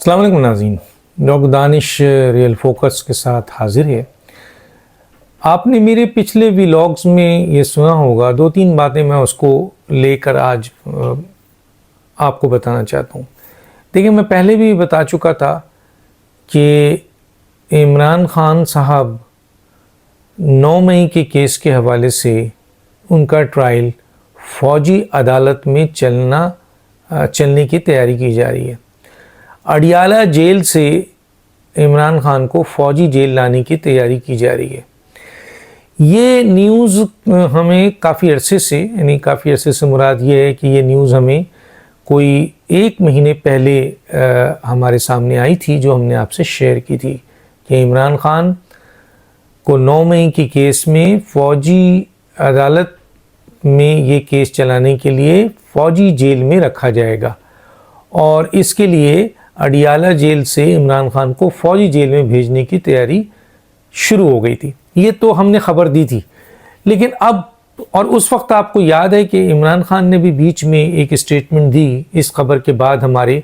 अस्सलाम वालेकुम नाज़रीन, डॉक्टर दानिश रियल फोकस के साथ हाजिर है। आपने मेरे पिछले व्लॉग्स में ये सुना होगा, दो तीन बातें मैं उसको लेकर आज आपको बताना चाहता हूँ। देखिए, मैं पहले भी बता चुका था कि इमरान खान साहब 9 मई के केस के हवाले से उनका ट्रायल फ़ौजी अदालत में चलने की तैयारी की जा रही है। अडियाला जेल से इमरान खान को फ़ौजी जेल लाने की तैयारी की जा रही है। ये न्यूज़ हमें काफ़ी अरसे से मुराद ये है कि ये न्यूज़ हमें कोई 1 महीने पहले हमारे सामने आई थी, जो हमने आपसे शेयर की थी कि इमरान खान को 9 मई के केस में फ़ौजी अदालत में ये केस चलाने के लिए फ़ौजी जेल में रखा जाएगा और इसके लिए अडियाला जेल से इमरान खान को फ़ौजी जेल में भेजने की तैयारी शुरू हो गई थी। ये तो हमने ख़बर दी थी, लेकिन अब और उस वक्त आपको याद है कि इमरान खान ने भी बीच में एक स्टेटमेंट दी इस खबर के बाद हमारे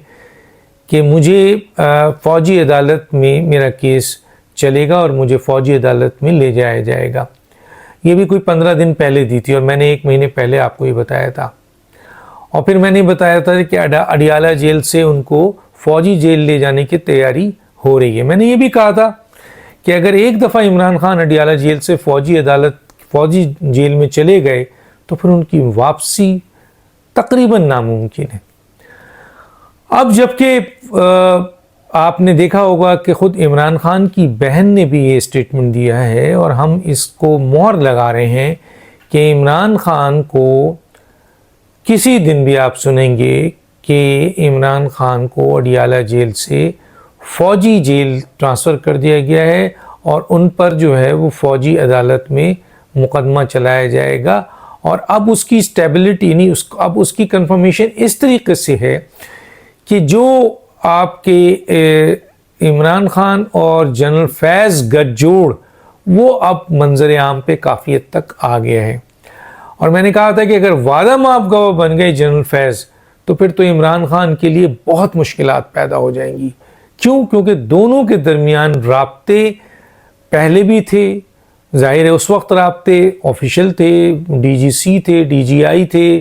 कि मुझे फ़ौजी अदालत में मेरा केस चलेगा और मुझे फ़ौजी अदालत में ले जाया जाएगा। ये भी कोई 15 दिन पहले दी थी और मैंने 1 महीने पहले आपको ये बताया था। और फिर मैंने बताया था कि अडियाला जेल से उनको फ़ौजी जेल ले जाने की तैयारी हो रही है। मैंने ये भी कहा था कि अगर एक दफ़ा इमरान खान अडियाला जेल से फ़ौजी जेल में चले गए तो फिर उनकी वापसी तकरीबन नामुमकिन है। अब जबकि आपने देखा होगा कि ख़ुद इमरान खान की बहन ने भी ये स्टेटमेंट दिया है और हम इसको मोहर लगा रहे हैं कि इमरान खान को किसी दिन भी आप सुनेंगे कि इमरान खान को अडियाला जेल से फ़ौजी जेल ट्रांसफ़र कर दिया गया है और उन पर जो है वो फ़ौजी अदालत में मुकदमा चलाया जाएगा। और अब उसकी स्टेबिलिटी नहीं, अब उसकी कंफर्मेशन इस तरीके से है कि जो आपके इमरान खान और जनरल फैज़ गठजोड़ वो अब मंजर आम पे काफ़ी हद तक आ गया है। और मैंने कहा था कि अगर वादा माफ गवाह बन गए जनरल फैज़ तो फिर तो इमरान खान के लिए बहुत मुश्किलात पैदा हो जाएंगी। क्यों? क्योंकि दोनों के दरमियान राब्ते पहले भी थे, जाहिर है उस वक्त राब्ते ऑफिशियल थे, DGC थे, DGI थे,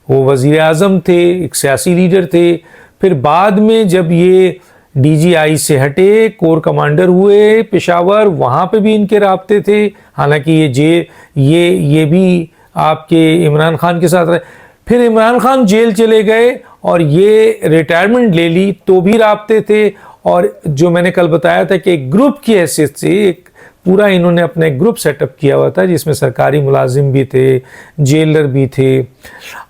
वो वज़ीर आज़म थे, एक सियासी लीडर थे। फिर बाद में जब ये DGI से हटे, कोर कमांडर हुए पेशावर, वहाँ पे भी इनके राब्ते थे। हालांकि ये भी आपके इमरान खान के साथ रहे। फिर इमरान खान जेल चले गए और ये रिटायरमेंट ले ली तो भी राब्ते थे। और जो मैंने कल बताया था कि एक ग्रुप की हैसियत से एक पूरा इन्होंने अपना एक ग्रुप सेटअप किया हुआ था जिसमें सरकारी मुलाजिम भी थे, जेलर भी थे,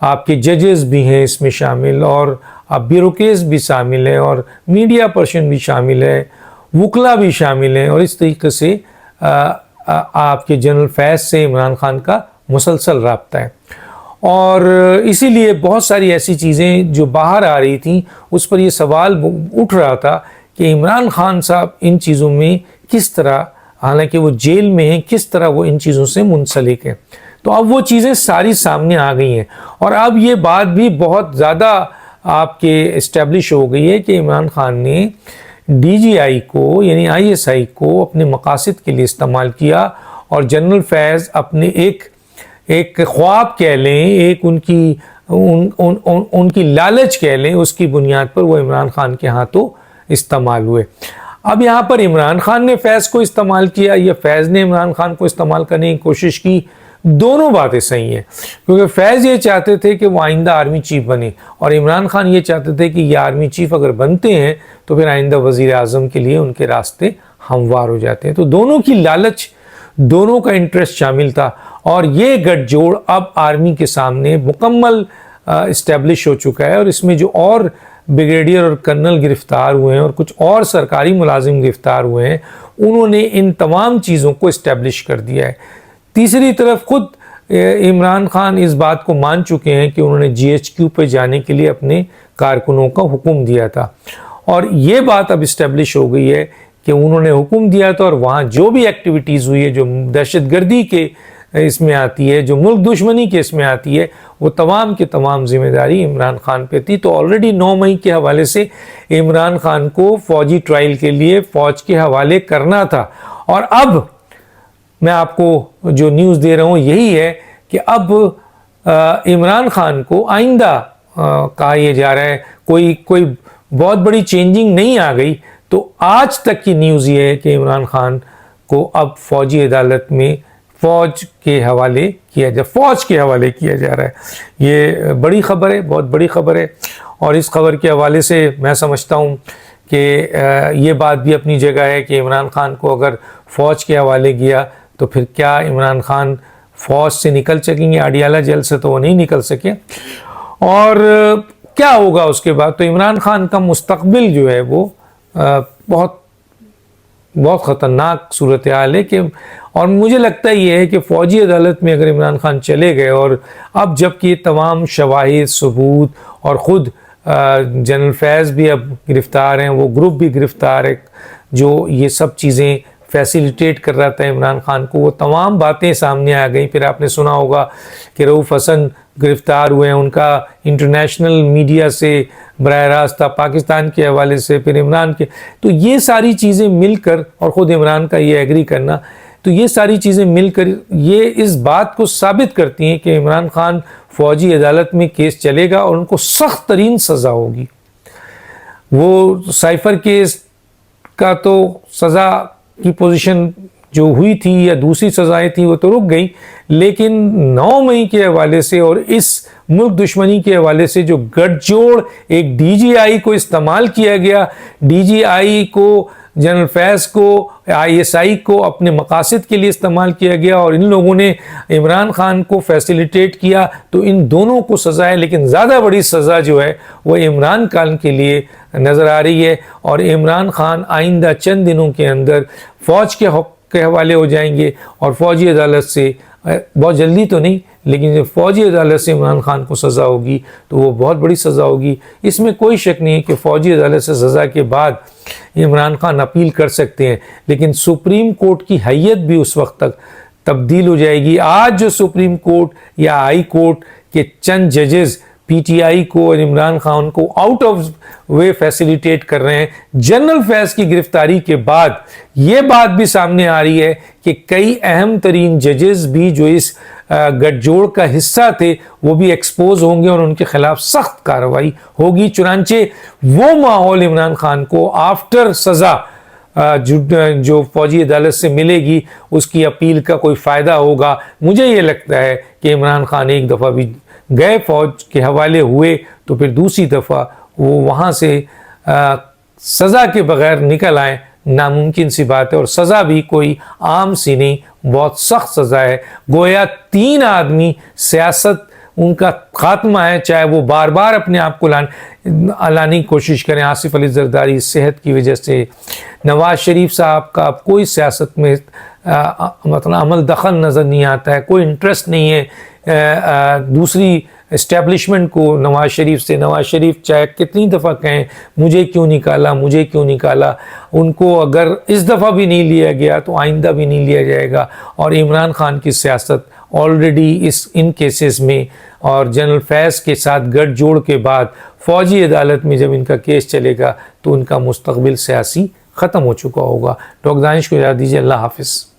आपके जजेस भी हैं इसमें शामिल, और अब ब्यूरोक्रेट्स भी शामिल है और मीडिया पर्सन भी शामिल है, वकला भी शामिल हैं। और इस तरीके से आपके जनरल फैज़ से इमरान खान का मुसलसल राब्ता है। और इसीलिए बहुत सारी ऐसी चीज़ें जो बाहर आ रही थी उस पर ये सवाल उठ रहा था कि इमरान खान साहब इन चीज़ों में किस तरह, हालांकि वो जेल में हैं, किस तरह वो इन चीज़ों से मुंसलिक हैं। तो अब वो चीज़ें सारी सामने आ गई हैं और अब ये बात भी बहुत ज़्यादा आपके इस्टेब्लिश हो गई है कि इमरान खान ने DGI को यानी ISI को अपने मकासद के लिए इस्तेमाल किया और जनरल फैज़ अपने एक ख्वाब कह लें, एक उनकी लालच कह लें, उसकी बुनियाद पर वो इमरान खान के हाथों इस्तेमाल हुए। अब यहाँ पर इमरान खान ने फैज़ को इस्तेमाल किया या फैज़ ने इमरान खान को इस्तेमाल करने की कोशिश की, दोनों बातें सही हैं। क्योंकि फैज़ ये चाहते थे कि वो आइंदा आर्मी चीफ बने और इमरान खान ये चाहते थे कि ये आर्मी चीफ अगर बनते हैं तो फिर आइंदा वज़ीर आज़म के लिए उनके रास्ते हमवार हो जाते हैं। तो दोनों की लालच, दोनों का इंटरेस्ट शामिल था और ये गठजोड़ अब आर्मी के सामने मुकम्मल इस्टेब्लिश हो चुका है। और इसमें जो और ब्रिगेडियर और कर्नल गिरफ्तार हुए हैं और कुछ और सरकारी मुलाजिम गिरफ्तार हुए हैं, उन्होंने इन तमाम चीज़ों को इस्टेब्लिश कर दिया है। तीसरी तरफ खुद इमरान खान इस बात को मान चुके हैं कि उन्होंने GHQ पे जाने के लिए अपने कारकुनों का हुक्म दिया था और ये बात अब इस्टेब्लिश हो गई है कि उन्होंने हुक्म दिया था और वहाँ जो भी एक्टिविटीज़ हुई है, जो दहशतगर्दी के इसमें आती है, जो मुल्क दुश्मनी के इसमें आती है, वो तमाम की तमाम जिम्मेदारी इमरान खान पे थी। तो ऑलरेडी 9 मई के हवाले से इमरान खान को फ़ौजी ट्रायल के लिए फ़ौज के हवाले करना था। और अब मैं आपको जो न्यूज़ दे रहा हूँ यही है कि अब इमरान खान को आइंदा कहा यह जा रहा है, कोई बहुत बड़ी चेंजिंग नहीं आ गई। तो आज तक की न्यूज़ ये है कि इमरान खान को अब फ़ौजी अदालत में फ़ौज के हवाले किया जा रहा है। ये बड़ी ख़बर है, बहुत बड़ी ख़बर है। और इस खबर के हवाले से मैं समझता हूँ कि ये बात भी अपनी जगह है कि इमरान खान को अगर फ़ौज के हवाले किया तो फिर क्या इमरान खान फ़ौज से निकल सकेंगे? अडियाला जेल से तो वो नहीं निकल सके। और क्या होगा उसके बाद? तो इमरान खान का मुस्तकबिल जो है वो बहुत बहुत ख़तरनाक सूरत हाल है कि, और मुझे लगता ये है कि फ़ौजी अदालत में अगर इमरान खान चले गए, और अब जबकि तमाम शवाहिद सबूत और ख़ुद जनरल फैज़ भी अब गिरफ़्तार हैं, वो ग्रुप भी गिरफ़्तार है जो ये सब चीज़ें फैसिलिटेट कर रहा था इमरान खान को, वो तमाम बातें सामने आ गई। फिर आपने सुना होगा कि रऊफ़ हसन गिरफ़्तार हुए हैं, उनका इंटरनेशनल मीडिया से बराह रास्त था, पाकिस्तान के हवाले से, फिर इमरान के। तो ये सारी चीज़ें मिलकर, और ख़ुद इमरान का ये एग्री करना, तो ये सारी चीज़ें मिलकर ये इस बात को साबित करती हैं कि इमरान खान फ़ौजी अदालत में केस चलेगा और उनको सख्त तरीन सज़ा होगी। वो साइफ़र केस का तो सज़ा की पोजीशन जो हुई थी या दूसरी सज़ाएं थी वो तो रुक गई, लेकिन 9 मई के हवाले से और इस मुल्क दुश्मनी के हवाले से जो गठजोड़ एक DGI को इस्तेमाल किया गया, DGI को, जनरल फैज़ को, ISI को अपने मकासद के लिए इस्तेमाल किया गया और इन लोगों ने इमरान खान को फैसिलिटेट किया, तो इन दोनों को सज़ा है। लेकिन ज़्यादा बड़ी सज़ा जो है वो इमरान खान के लिए नज़र आ रही है। और इमरान खान आइंदा चंद दिनों के अंदर फ़ौज के हवाले हो जाएंगे और फ़ौजी अदालत से, बहुत जल्दी तो नहीं, लेकिन जब फ़ौजी अदालत से इमरान खान को सज़ा होगी तो वो बहुत बड़ी सज़ा होगी। इसमें कोई शक नहीं है कि फ़ौजी अदालत से सज़ा के बाद इमरान खान अपील कर सकते हैं, लेकिन सुप्रीम कोर्ट की हैयत भी उस वक्त तक तब्दील हो जाएगी। आज जो सुप्रीम कोर्ट या हाई कोर्ट के चंद जजेस PTI को और इमरान खान को आउट ऑफ वे फैसिलिटेट कर रहे हैं, जनरल फैज़ की गिरफ्तारी के बाद ये बात भी सामने आ रही है कि कई अहम तरीन जजेस भी जो इस गठजोड़ का हिस्सा थे वो भी एक्सपोज होंगे और उनके खिलाफ सख्त कार्रवाई होगी। चुनांचे वो माहौल इमरान खान को आफ्टर सज़ा जो फ़ौजी अदालत से मिलेगी उसकी अपील का कोई फ़ायदा होगा। मुझे ये लगता है कि इमरान खान एक दफ़ा भी गए फ़ौज के हवाले हुए तो फिर दूसरी दफ़ा वो वहाँ से सज़ा के बग़ैर निकल आए, नामुमकिन सी बात है। और सज़ा भी कोई आम सी नहीं, बहुत सख्त सज़ा है। गोया 3 आदमी सियासत उनका खात्मा है, चाहे वो बार बार अपने आप को लाने की कोशिश करें। आसिफ अली जरदारी सेहत की वजह से, नवाज शरीफ साहब का अब कोई सियासत में मतलब अमल दखल नज़र नहीं आता है, कोई इंटरेस्ट नहीं है दूसरी इस्टेब्लिशमेंट को नवाज शरीफ से। नवाज शरीफ चाहे कितनी दफ़ा कहें मुझे क्यों निकाला, उनको अगर इस दफ़ा भी नहीं लिया गया तो आइंदा भी नहीं लिया जाएगा। और इमरान खान की सियासत ऑलरेडी इन केसेस में और जनरल फैज़ के साथ गठजोड़ के बाद फ़ौजी अदालत में जब इनका केस चलेगा तो उनका मुस्तकबिल सियासी ख़त्म हो चुका होगा। डॉक्टर दानिश को इजाज़त दीजिए। अल्लाह हाफ़िज़।